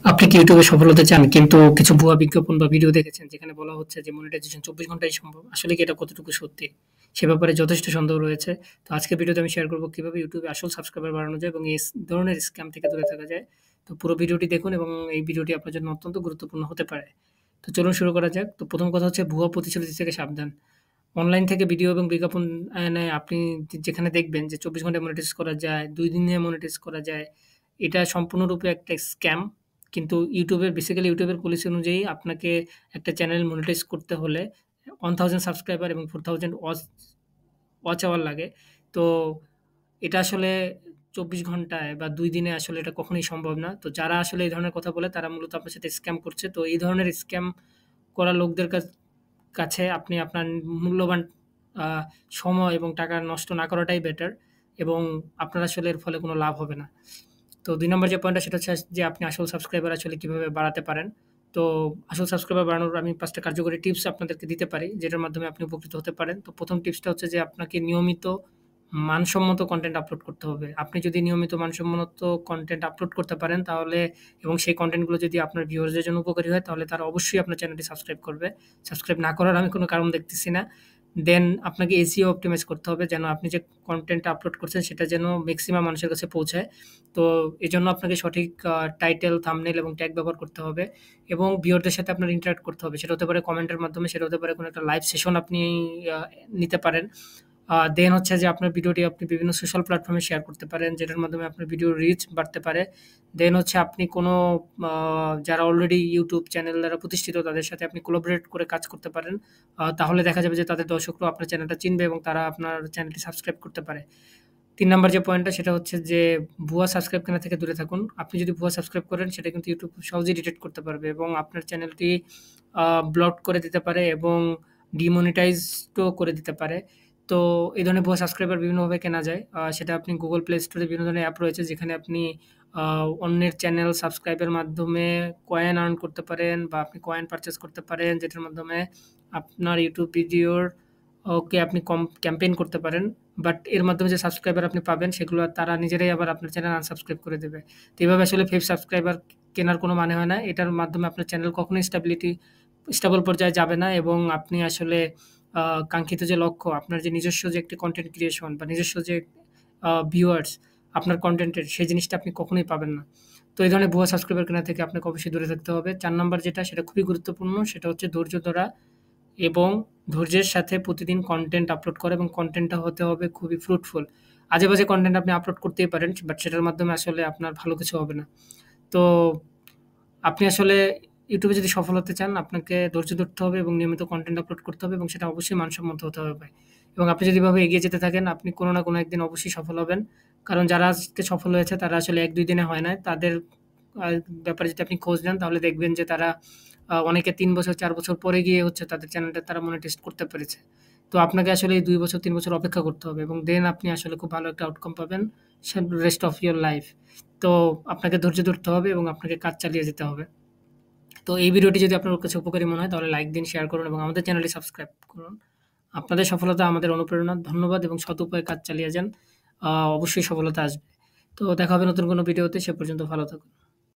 আপনি কি ইউটিউবে সফল হতে চান কিন্তু কিছু ভুয়া বিজ্ঞাপন বা ভিডিও দেখেছেন যেখানে বলা হচ্ছে যে মনিটাইজেশন ২৪ ঘন্টায় সম্ভব। আসলে কি এটা কতটুকু সত্যি? সে ব্যাপারে যথেষ্ট সন্দেহ রয়েছে। তো আজকের ভিডিওতে আমি শেয়ার করব কিভাবে ইউটিউবে আসল সাবস্ক্রাইবার বাড়ানো যায় এবং এই ধরনের স্ক্যাম থেকে দূরে থাকা যায়। তো পুরো ভিডিওটি দেখুন এবং এই ভিডিওটি আপনার জন্য অত্যন্ত গুরুত্বপূর্ণ হতে পারে। তো চলুন শুরু করা যাক। তো ১ম কথা হচ্ছে ভুয়া প্রতিশ্রুতি থেকে সাবধান। অনলাইন থেকে ভিডিও এবং বিজ্ঞাপন নেয় আপনি যেখানে দেখবেন যে ২৪ ঘন্টায় মনিটাইজ করা যায়, ২ দিনে মনিটাইজ করা যায়। এটা সম্পূর্ণরূপে একটা স্ক্যাম। কিন্তু ইউটিউবের পলিসি অনুযায়ী আপনাকে একটা চ্যানেল মনিটাইজ করতে হলে 1000 সাবস্ক্রাইবার এবং 4000 ওয়াচ আওয়ার লাগে। তো এটা আসলে ২৪ ঘন্টায় বা ২ দিনে আসলে এটা কখনোই সম্ভব না। তো যারা আসলে এই ধরনের কথা বলে তারা মূলত আপনার সাথে স্ক্যাম করছে। তো এই ধরনের স্ক্যাম করা লোকদের কাছে আপনি আপনার মূল্যবান আ সময় এবং টাকা নষ্ট না করাটাই বেটার এবং আপনার আসলে এর ফলে কোনো লাভ হবে না। তো ২ নম্বর যে পয়েন্টটা সেটা হচ্ছে যে আপনি আসল সাবস্ক্রাইবার আসলে কিভাবে বাড়াতে পারেন। তো আসল সাবস্ক্রাইবার বাড়ানোর আমি ৫ টা কার্যকরী টিপস আপনাদেরকে দিতে পারি, যেটার মাধ্যমে আপনি উপকৃত হতে পারেন। তো ১ম টিপসটা হচ্ছে যে আপনাকে নিয়মিত মানসম্মত কনটেন্ট আপলোড করতে হবে। আপনি যদি নিয়মিত মানসম্মত কনটেন্ট আপলোড করতে পারেন তাহলে এবং সেই কনটেন্ট গুলো যদি আপনার ভিউয়ার্সদের জন্য উপকারী হয় তাহলে তারা অবশ্যই আপনার চ্যানেলটি সাবস্ক্রাইব করবে। সাবস্ক্রাইব না করার আমি কোনো কারণ দেখতেছি না। দেন আপনাকে SEO অপটিমাইজ করতে হবে যেন আপনি যে কনটেন্টটা আপলোড করছেন সেটা যেন মেক্সিমাম মানুষের কাছে পৌঁছায়। তো এজন্য আপনাকে সঠিক টাইটেল, থাম্বনেইল এবং ট্যাগ ব্যবহার করতে হবে এবং ভিউয়ারদের সাথে আপনার ইন্টারেক্ট করতে হবে। সেটা হতে পারে কমেন্টের মাধ্যমে, সেটা হতে পারে কোনো একটা লাইভ সেশন আপনি আ নিতে পারেন। দেন হচ্ছে যে আপনার ভিডিওটি আপনি বিভিন্ন সোশ্যাল প্ল্যাটফর্মে শেয়ার করতে পারেন, যেটার মাধ্যমে আপনার ভিডিওর রিচ বাড়তে পারে। দেন হচ্ছে আপনি কোনো আ যারা অলরেডি YouTube চ্যানেল দ্বারা প্রতিষ্ঠিত তাদের সাথে আপনি কোলাবোরেট করে কাজ করতে পারেন। তাহলে দেখা যাবে যে তাদের দর্শকরাও আপনার চ্যানেলটা চিনবে এবং তারা আপনার চ্যানেলটি সাবস্ক্রাইব করতে পারে। ৩ নাম্বার যে পয়েন্টটা সেটা হচ্ছে যে ভুয়া সাবস্ক্রাইব কেনা থেকে দূরে থাকুন। আপনি যদি ভুয়া সাবস্ক্রাইব করেন সেটা কিন্তু YouTube খুব সহজেই ডিটেক্ট করতে পারবে এবং আপনার চ্যানেলটি ব্লক করে দিতে পারে এবং ডিমনিটাইজড ও করে দিতে পারে। তো এই ধরনের ভুয়া সাবস্ক্রাইবার বিভিন্নভাবে কেনা যায়। সেটা আপনি Google Play Store এ বিভিন্ন ধরনের অ্যাপ রয়েছে যেখানে আপনি আ অন্যের চ্যানেল সাবস্ক্রাইবের মাধ্যমে কয়েন আর্ন করতে পারেন বা আপনি কয়েন পারচেজ করতে পারেন, যেটার মাধ্যমে আপনার YouTube ভিডিওর আপনি ক্যাম্পেইন করতে পারেন। বাট এর মাধ্যমে যে সাবস্ক্রাইবার আপনি পাবেন সেগুলো তারা নিজেরাই আবার আপনার চ্যানেল আনসাবস্ক্রাইব করে দেবে। তো এভাবে আসলে ফেক সাবস্ক্রাইবার কেনার কোনো মানে হয় না। এটার মাধ্যমে আপনার চ্যানেল কখনোই স্টেবল পর্যায়ে যাবে না এবং আপনি আসলে আ কাঙ্ক্ষিত যে লক্ষ্য, আপনার যে নিজস্ব যে একটি কনটেন্ট ক্রিয়েশন বা নিজস্ব যে ভিউয়ার্স আপনার কনটেন্টের সেই জিনিসটা আপনি কখনোই পাবেন না। তো এই ধরনের ভুয়া সাবস্ক্রাইবার কেনা থেকে আপনাকে অবশ্যই দূরে থাকতে হবে। ৪ নাম্বার যেটা সেটা খুবই গুরুত্বপূর্ণ সেটা হচ্ছে ধৈর্য ধরা এবং ধৈর্যের সাথে প্রতিদিন কনটেন্ট আপলোড করা এবং কনটেন্টটা হতে হবে খুবই ফ্রুটফুল। আজেবাজে কনটেন্ট আপনি আপলোড করতেই পারেন, বাট সেটার মাধ্যমে আসলে আপনার ভালো কিছু হবে না। তো আপনি আসলে YouTube এ যদি সফল হতে চান, আপনাকে ধৈর্য ধরতে হবে এবং নিয়মিত কনটেন্ট আপলোড করতে হবে এবং সেটা অবশ্যই মানসম্মত হতে হবে। এবং আপনি যদি এভাবে এগিয়ে যেতে থাকেন, আপনি কোনো না কোনো একদিন অবশ্যই সফল হবেন। কারণ যারা আজকে সফল হয়েছে তারা আসলে ১-২ দিনে হয় নাই। তাদের আ ব্যাপারে যদি আপনি খোঁজ নেন তাহলে দেখবেন যে তারা অনেকে ৩ বছর ৪ বছর পরে গিয়ে হচ্ছে তাদের চ্যানেলটা তারা মনিটাইজ করতে পেরেছে। তো আপনাকে আসলে এই ২ বছর ৩ বছর অপেক্ষা করতে হবে এবং দেন আপনি আসলে খুব ভালো একটা আউটকাম পাবেন রেস্ট অফ ইওর লাইফ। তো আপনাকে ধৈর্য ধরতে হবে এবং আপনাকে কাজ চালিয়ে যেতে হবে। তো এই ভিডিওটি যদি আপনার কাছে উপকারী মনে হয় তাহলে লাইক দিন, শেয়ার করুন এবং আমাদের চ্যানেলটি সাবস্ক্রাইব করুন। আপনাদের সফলতা আমাদের অনুপ্রেরণা। ধন্যবাদ এবং সৎ উপায়ে কাজ চালিয়ে যান। অবশ্যই সফলতা আসবে। তো দেখা হবে নতুন কোনো ভিডিওতে। সে পর্যন্ত ভালো থাকুন।